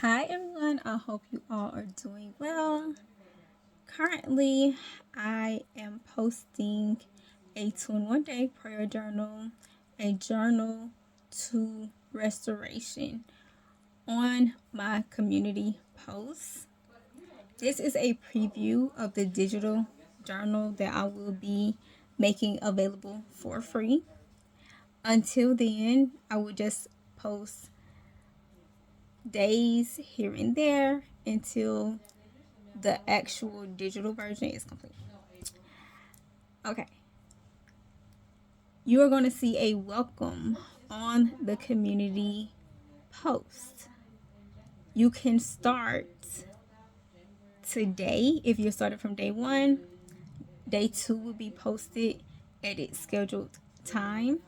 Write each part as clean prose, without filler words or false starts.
Hi everyone, I hope you all are doing well. Currently, I am posting a 21-day prayer journal, a journal to restoration on my community posts. This is a preview of the digital journal that I will be making available for free. Until then, I will just post days here and there until the actual digital version is complete. Okay. You are going to see a welcome on the community post. You can start today if you started from day one. Day two will be posted at its scheduled time.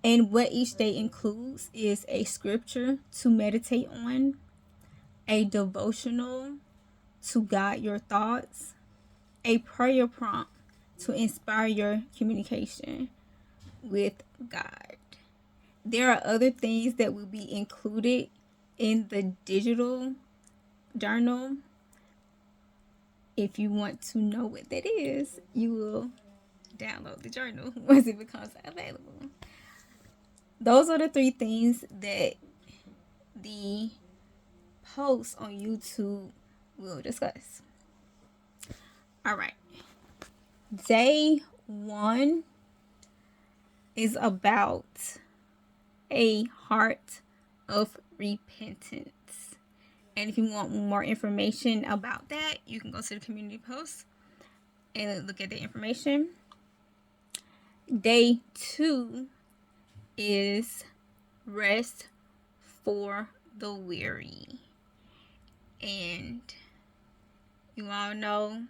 And what each day includes is a scripture to meditate on, a devotional to guide your thoughts, a prayer prompt to inspire your communication with God. There are other things that will be included in the digital journal. If you want to know what that is, you will download the journal once it becomes available. Those are the three things that the post on YouTube will discuss. All right. Day one is about a heart of repentance. And if you want more information about that, you can go to the community post and look at the information. Day two is rest for the weary. And you all know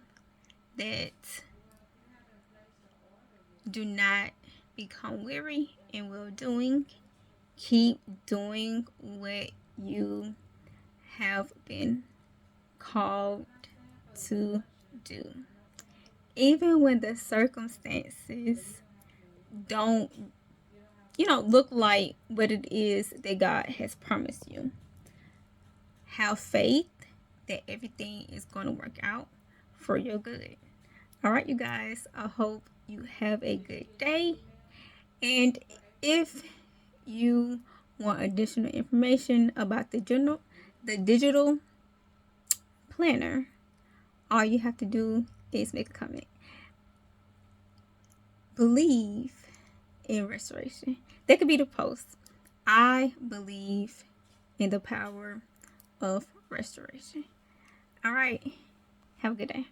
that do not become weary in well doing. Keep doing what you have been called to do. Even when the circumstances don't, look like what it is that God has promised you. Have faith that everything is going to work out for your good. All right, you guys, I hope you have a good day. And if you want additional information about the digital planner, all you have to do is make a comment. Believe in restoration. That could be the post. I believe in the power of restoration. All right. Have a good day.